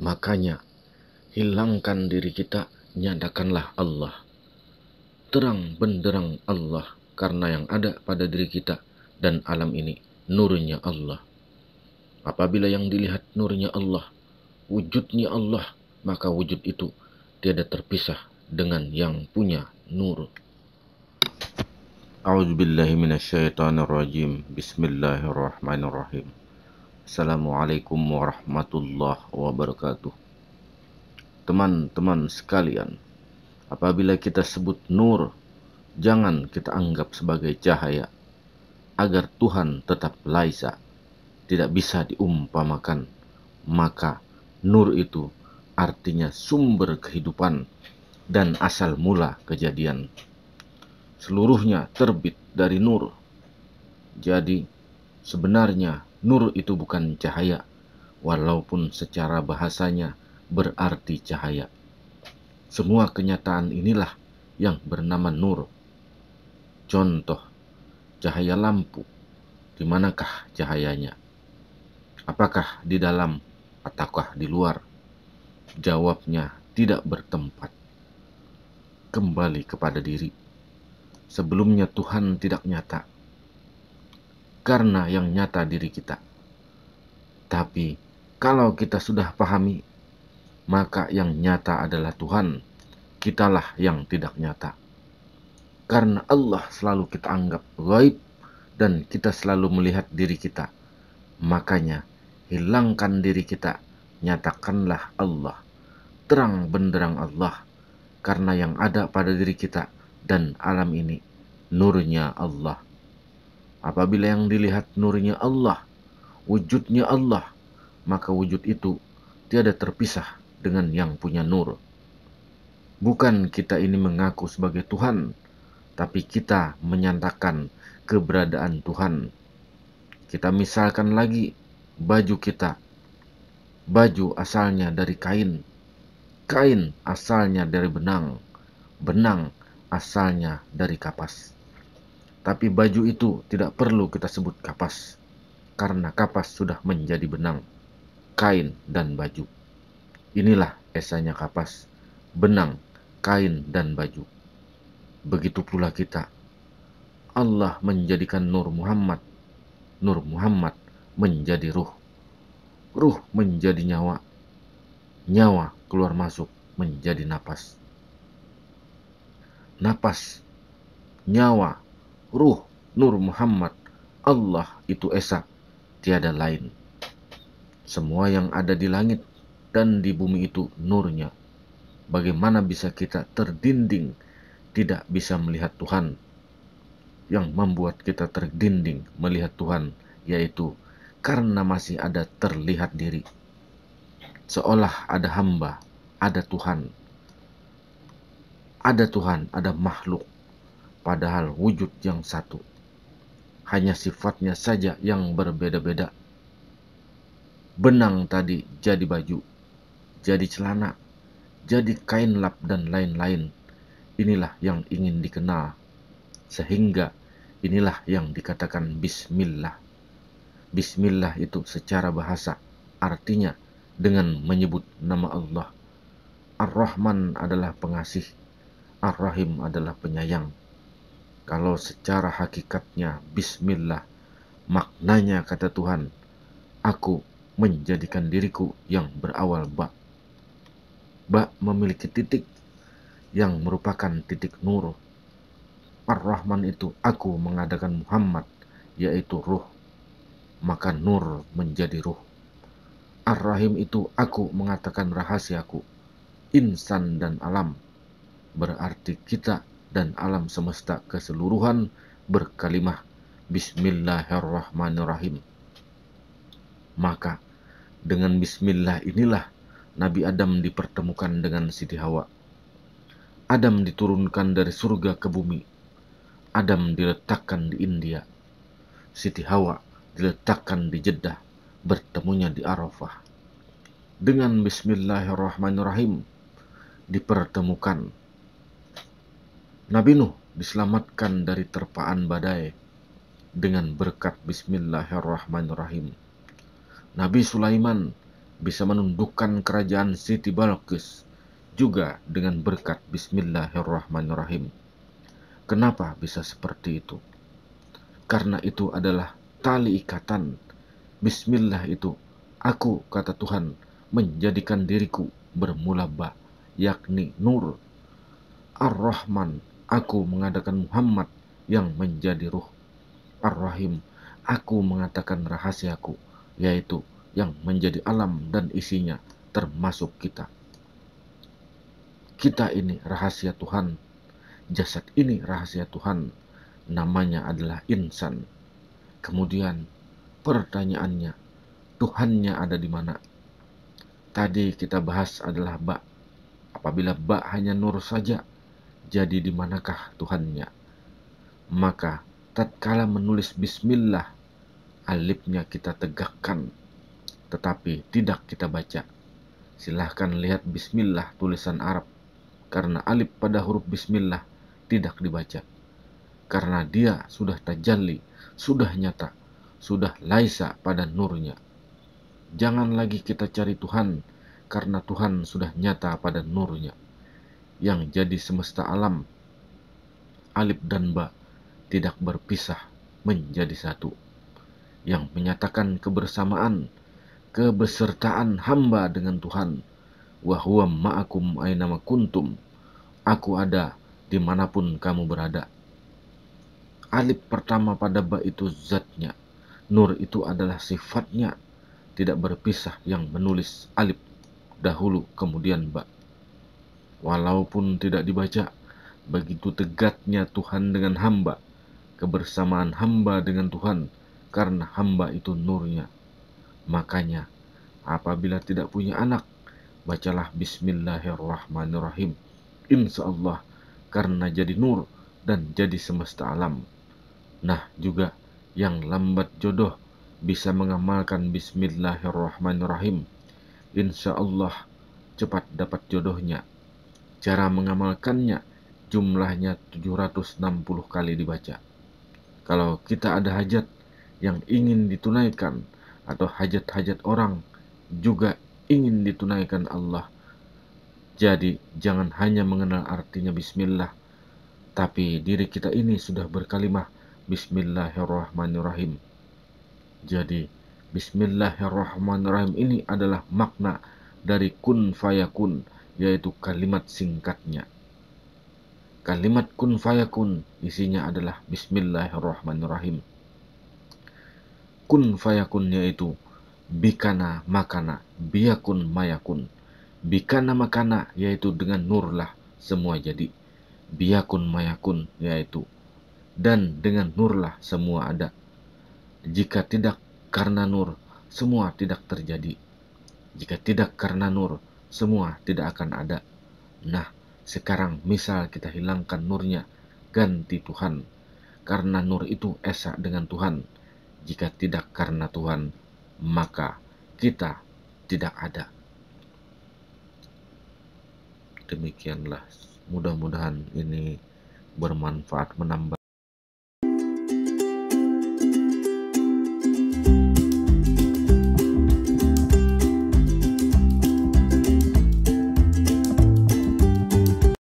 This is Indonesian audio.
Makanya, hilangkan diri kita, nyatakanlah Allah. Terang benderang Allah, karena yang ada pada diri kita dan alam ini, nurnya Allah. Apabila yang dilihat nurnya Allah, wujudnya Allah, maka wujud itu tiada terpisah dengan yang punya nur. A'udzubillahi minasyaitonirrajim. Bismillahirrahmanirrahim. Assalamualaikum warahmatullahi wabarakatuh. Teman-teman sekalian, apabila kita sebut nur, jangan kita anggap sebagai cahaya, agar Tuhan tetap laisa, tidak bisa diumpamakan. Maka nur itu artinya sumber kehidupan dan asal mula kejadian. Seluruhnya terbit dari nur. Jadi sebenarnya nur itu bukan cahaya, walaupun secara bahasanya berarti cahaya. Semua kenyataan inilah yang bernama nur. Contoh, cahaya lampu. Di manakah cahayanya? Apakah di dalam ataukah di luar? Jawabnya tidak bertempat. Kembali kepada diri. Sebelumnya Tuhan tidak nyata, karena yang nyata diri kita. Tapi kalau kita sudah pahami, maka yang nyata adalah Tuhan, kitalah yang tidak nyata. Karena Allah selalu kita anggap gaib dan kita selalu melihat diri kita. Makanya hilangkan diri kita, nyatakanlah Allah. Terang benderang Allah, karena yang ada pada diri kita dan alam ini, nurnya Allah. Apabila yang dilihat nurnya Allah, wujudnya Allah, maka wujud itu tiada terpisah dengan yang punya nur. Bukan kita ini mengaku sebagai Tuhan, tapi kita menyatakan keberadaan Tuhan. Kita misalkan lagi baju kita. Baju asalnya dari kain. Kain asalnya dari benang. Benang asalnya dari kapas. Tapi baju itu tidak perlu kita sebut kapas, karena kapas sudah menjadi benang, kain, dan baju. Inilah esanya kapas, benang, kain, dan baju. Begitu pula kita. Allah menjadikan Nur Muhammad. Nur Muhammad menjadi ruh. Ruh menjadi nyawa. Nyawa keluar masuk menjadi napas. Napas, nyawa, ruh, Nur Muhammad, Allah itu esa, tiada lain. Semua yang ada di langit dan di bumi itu nurnya. Bagaimana bisa kita terdinding, tidak bisa melihat Tuhan? Yang membuat kita terdinding melihat Tuhan, yaitu karena masih ada terlihat diri. Seolah ada hamba, ada Tuhan. Ada Tuhan, ada makhluk, padahal wujud yang satu. Hanya sifatnya saja yang berbeda-beda. Benang tadi jadi baju, jadi celana, jadi kain lap dan lain-lain. Inilah yang ingin dikenal. Sehingga inilah yang dikatakan Bismillah. Bismillah itu secara bahasa artinya dengan menyebut nama Allah. Ar-Rahman adalah pengasih, Ar-Rahim adalah penyayang. Kalau secara hakikatnya Bismillah, maknanya kata Tuhan, aku menjadikan diriku yang berawal ba. Ba memiliki titik yang merupakan titik nur. Ar-Rahman itu aku mengadakan Muhammad, yaitu ruh. Maka nur menjadi ruh. Ar-Rahim itu aku mengatakan rahasiaku, insan dan alam. Berarti kita dan alam semesta keseluruhan berkalimah Bismillahirrahmanirrahim. Maka dengan Bismillah inilah Nabi Adam dipertemukan dengan Siti Hawa. Adam diturunkan dari surga ke bumi. Adam diletakkan di India. Siti Hawa diletakkan di Jeddah, bertemunya di Arafah. Dengan Bismillahirrahmanirrahim dipertemukan. Nabi Nuh diselamatkan dari terpaan badai dengan berkat Bismillahirrahmanirrahim. Nabi Sulaiman bisa menundukkan kerajaan Siti Balqis juga dengan berkat Bismillahirrahmanirrahim. Kenapa bisa seperti itu? Karena itu adalah tali ikatan. Bismillah itu, aku, kata Tuhan, menjadikan diriku bermula ba, yakni nur. Ar-Rahman, aku mengadakan Muhammad yang menjadi ruh. Ar-Rahim, aku mengatakan rahasiaku, yaitu yang menjadi alam dan isinya, termasuk kita. Kita ini rahasia Tuhan, jasad ini rahasia Tuhan, namanya adalah insan. Kemudian pertanyaannya, Tuhannya ada di mana? Tadi kita bahas adalah ba. Apabila ba hanya nur saja, jadi di manakah Tuhannya? Maka tatkala menulis bismillah, alifnya kita tegakkan, tetapi tidak kita baca. Silahkan lihat bismillah tulisan Arab, karena alif pada huruf bismillah tidak dibaca. Karena dia sudah tajalli, sudah nyata, sudah laisa pada nurnya. Jangan lagi kita cari Tuhan, karena Tuhan sudah nyata pada nurnya. Yang jadi semesta alam, alif dan ba, tidak berpisah menjadi satu. Yang menyatakan kebersamaan, kebesertaan hamba dengan Tuhan. Wa huwa ma'akum aynama kuntum. Aku ada dimanapun kamu berada. Alif pertama pada ba itu zatnya. Nur itu adalah sifatnya. Tidak berpisah yang menulis alif dahulu kemudian ba. Walaupun tidak dibaca, begitu tegatnya Tuhan dengan hamba, kebersamaan hamba dengan Tuhan, karena hamba itu nurnya. Makanya, apabila tidak punya anak, bacalah Bismillahirrahmanirrahim. Insya Allah, karena jadi nur dan jadi semesta alam. Nah, juga yang lambat jodoh bisa mengamalkan Bismillahirrahmanirrahim. Insya Allah cepat dapat jodohnya. Cara mengamalkannya jumlahnya 760 kali dibaca. Kalau kita ada hajat yang ingin ditunaikan atau hajat-hajat orang juga ingin ditunaikan Allah. Jadi jangan hanya mengenal artinya bismillah, tapi diri kita ini sudah berkalimah Bismillahirrahmanirrahim. Jadi Bismillahirrahmanirrahim ini adalah makna dari kun fayakun, yaitu kalimat singkatnya. Kalimat kun fayakun isinya adalah Bismillahirrahmanirrahim. Kun fayakun yaitu bikana makana, biyakun mayakun. Bikana makana yaitu dengan nurlah semua jadi. Biyakun mayakun yaitu dan dengan nurlah semua ada. Jika tidak karena nur, semua tidak terjadi. Jika tidak karena nur, semua tidak akan ada. Nah, sekarang misal kita hilangkan nurnya, ganti Tuhan. Karena nur itu esa dengan Tuhan. Jika tidak karena Tuhan, maka kita tidak ada. Demikianlah, mudah-mudahan ini bermanfaat, menambah